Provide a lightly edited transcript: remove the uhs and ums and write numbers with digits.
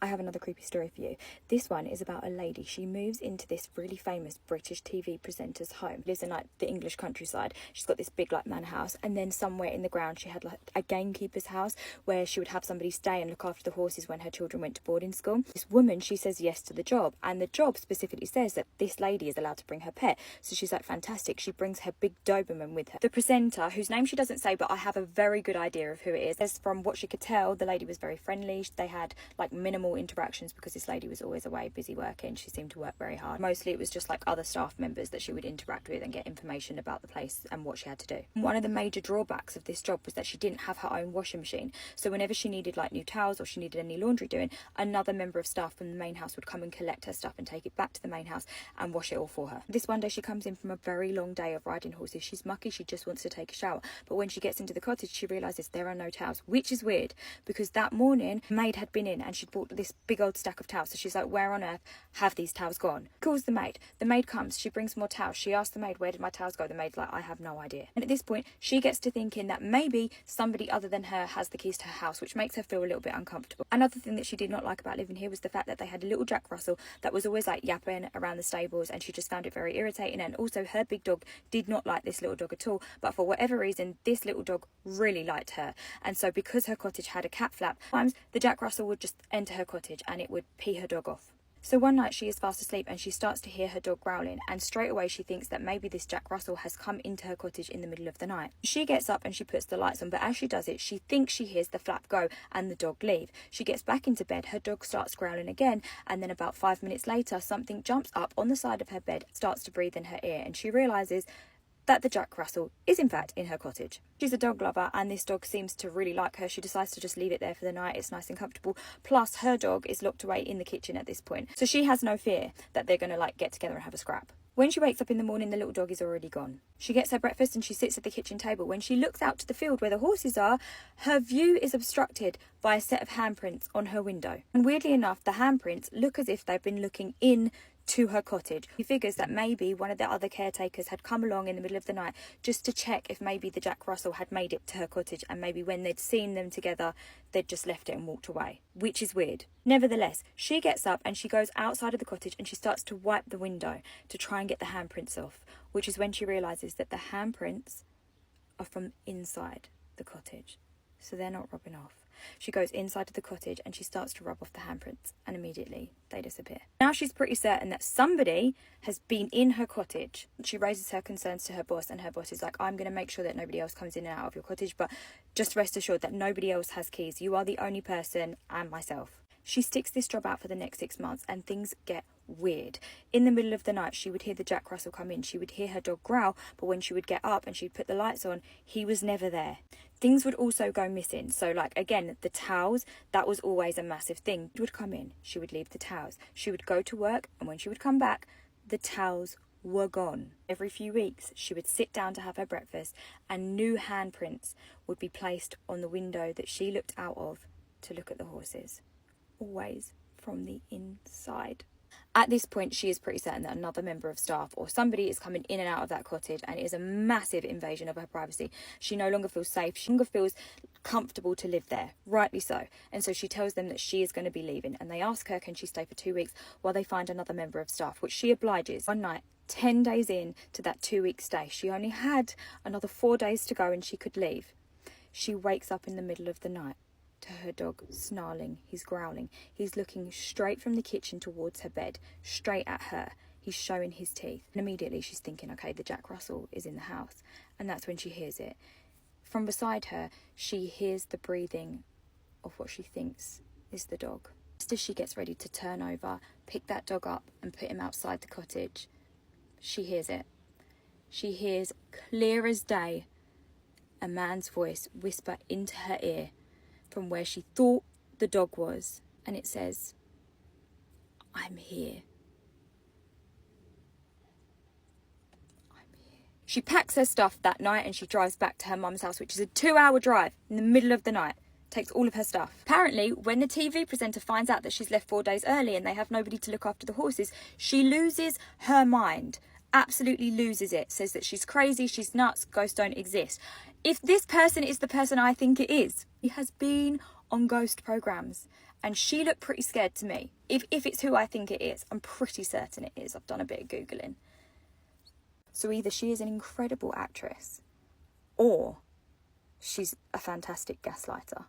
have another creepy story for you. This one is about a lady. She moves into this really famous British TV presenter's home. Lives in like the English countryside. She's got this big like manor house, and then somewhere in the ground she had like a gamekeeper's house where she would have somebody stay and look after the horses when her children went to boarding school. This woman, she says yes to the job, and the job specifically says that this lady is allowed to bring her pet. So she's like, fantastic. She brings her big Doberman with her. The presenter, whose name she doesn't say, but I have a very good idea of who it is. As from what she could tell, the lady was very friendly. They had like minimal interactions because this lady was always away busy working. She seemed to work very hard. Mostly it was just like other staff members that she would interact with and get information about the place and what she had to do. One of the major drawbacks of this job was that she didn't have her own washing machine. So whenever she needed like new towels or she needed any laundry doing, another member of staff from the main house would come and collect her stuff and take it back to the main house and wash it all for her. This one day she comes in from a very long day of riding horses. She's mucky, she just wants to take a shower. But when she gets into the cottage, she realises there are no towels, which is weird because that morning maid had been in and she'd bought this big old stack of towels. So she's like, where on earth have these towels gone? Calls the maid. The maid comes, she brings more towels. She asks the maid, where did my towels go? The maid's like, I have no idea. And at this point she gets to thinking that maybe somebody other than her has the keys to her house, which makes her feel a little bit uncomfortable. Another thing that she did not like about living here was the fact that they had a little Jack Russell that was always like yapping around the stables, and she just found it very irritating. And also her big dog did not like this little dog at all, but for whatever reason this little dog really liked her. And so because her cottage had a cat flap, sometimes the Jack Russell would just enter her cottage and it would pee her dog off. So one night she is fast asleep and she starts to hear her dog growling, and straight away she thinks that maybe this Jack Russell has come into her cottage in the middle of the night. She gets up and she puts the lights on, but as she does it she thinks she hears the flap go and the dog leave. She gets back into bed, her dog starts growling again, and then about 5 minutes later something jumps up on the side of her bed, starts to breathe in her ear, and she realises that the Jack Russell is in fact in her cottage. She's a dog lover and this dog seems to really like her. She decides to just leave it there for the night. It's nice and comfortable. Plus her dog is locked away in the kitchen at this point. So she has no fear that they're going to like get together and have a scrap. When she wakes up in the morning, the little dog is already gone. She gets her breakfast and she sits at the kitchen table. When she looks out to the field where the horses are, her view is obstructed by a set of handprints on her window. And weirdly enough, the handprints look as if they've been looking in to her cottage. He figures that maybe one of the other caretakers had come along in the middle of the night just to check if maybe the Jack Russell had made it to her cottage, and maybe when they'd seen them together they'd just left it and walked away, which is weird. Nevertheless, she gets up and she goes outside of the cottage and she starts to wipe the window to try and get the handprints off, which is when she realises that the handprints are from inside the cottage, so they're not rubbing off. She goes inside to the cottage and she starts to rub off the handprints, and immediately they disappear. Now she's pretty certain that somebody has been in her cottage. She raises her concerns to her boss, and her boss is like, I'm going to make sure that nobody else comes in and out of your cottage, but just rest assured that nobody else has keys. You are the only person and myself. She sticks this job out for the next 6 months and things get weird. In the middle of the night she would hear the Jack Russell come in. She would hear her dog growl, but when she would get up and she'd put the lights on, he was never there. Things would also go missing. So like again, the towels, that was always a massive thing. She would come in, she would leave the towels. She would go to work, and when she would come back, the towels were gone. Every few weeks she would sit down to have her breakfast and new handprints would be placed on the window that she looked out of to look at the horses. Always from the inside. At this point, she is pretty certain that another member of staff or somebody is coming in and out of that cottage, and it is a massive invasion of her privacy. She no longer feels safe. She no longer feels comfortable to live there, rightly so. And so she tells them that she is going to be leaving, and they ask her, can she stay for 2 weeks while they find another member of staff, which she obliges. One night, 10 days in to that 2-week stay, she only had another 4 days to go and she could leave. She wakes up in the middle of the night to her dog snarling. He's growling. He's looking straight from the kitchen towards her bed, straight at her. He's showing his teeth. And immediately she's thinking, okay, the Jack Russell is in the house. And that's when she hears it. From beside her, she hears the breathing of what she thinks is the dog. Just as she gets ready to turn over, pick that dog up and put him outside the cottage, she hears it. She hears clear as day a man's voice whisper into her ear from where she thought the dog was, and it says, I'm here. I'm here. She packs her stuff that night and she drives back to her mum's house, which is a 2-hour drive in the middle of the night. Takes all of her stuff. Apparently, when the TV presenter finds out that she's left 4 days early and they have nobody to look after the horses, she loses her mind. Absolutely loses it. Says that she's crazy, she's nuts, ghosts don't exist. If this person is the person I think it is, he has been on ghost programs And she looked pretty scared to me. If it's who I think it is, I'm pretty certain it is. I've done a bit of Googling. So either she is an incredible actress, or she's a fantastic gaslighter.